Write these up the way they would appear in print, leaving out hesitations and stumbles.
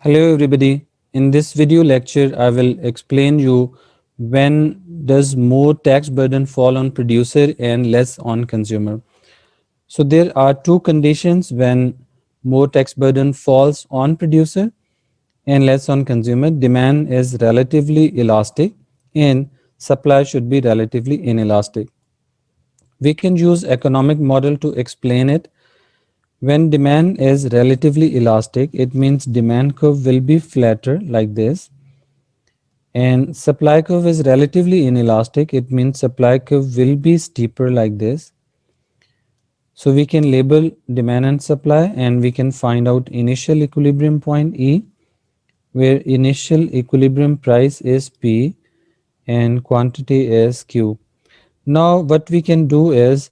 Hello everybody. In this video lecture, I will explain you when does more tax burden fall on producer and less on consumer. So there are two conditions when more tax burden falls on producer and less on consumer. Demand is relatively elastic and supply should be relatively inelastic. We can use economic model to explain it. When demand is relatively elastic, it means demand curve will be flatter like this, and supply curve is relatively inelastic. It means supply curve will be steeper like this. So we can label demand and supply, and we can find out initial equilibrium point E, where initial equilibrium price is P and quantity is Q. Now what we can do is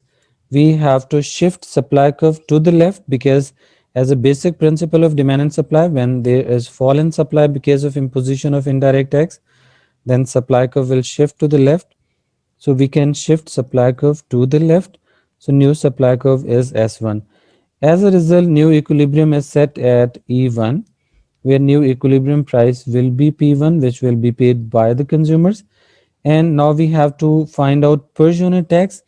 we have to shift supply curve to the left, because as a basic principle of demand and supply, when there is fall in supply because of imposition of indirect tax, then supply curve will shift to the left. So we can shift supply curve to the left. So new supply curve is S1. As a result, new equilibrium is set at E1, where new equilibrium price will be P1, which will be paid by the consumers. And now we have to find out per unit tax.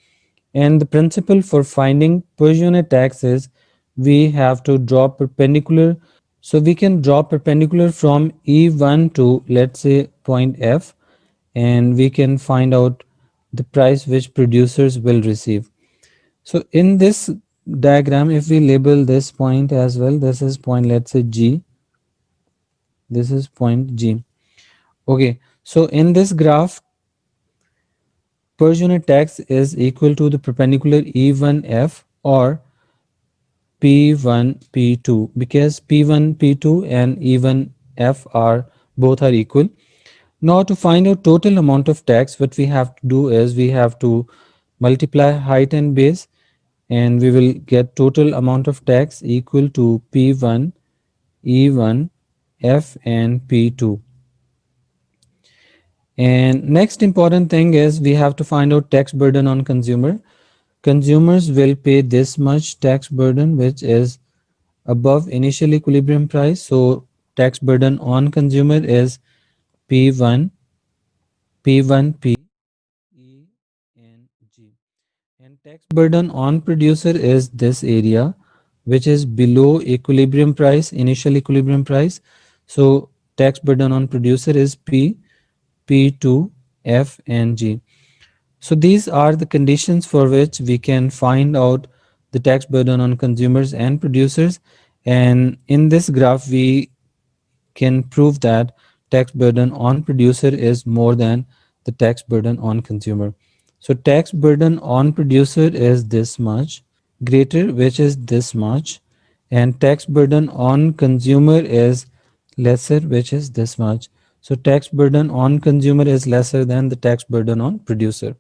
And the principle for finding per unit tax is we have to draw perpendicular. So we can draw perpendicular from E1 to, let's say, point F, and we can find out the price which producers will receive. So in this diagram, if we label this point as well, this is point, let's say G, this is point G. Okay, so in this graph, per unit tax is equal to the perpendicular E1F or P1 P2, because P1 P2 and E1F are both are equal. Now to find out total amount of tax, what we have to do is we have to multiply height and base, and we will get total amount of tax equal to P1, E1, F and P2. And next important thing is we have to find out tax burden on consumer. Consumers will pay this much tax burden, which is above initial equilibrium price. So tax burden on consumer is P1, P1P, E and G. And tax burden on producer is this area, which is below equilibrium price, initial equilibrium price. So tax burden on producer is P, P2, F and G. So these are the conditions for which we can find out the tax burden on consumers and producers. And in this graph, we can prove that tax burden on producer is more than the tax burden on consumer. So tax burden on producer is this much, greater, which is this much, and tax burden on consumer is lesser, which is this much. So tax burden on consumer is lesser than the tax burden on producer.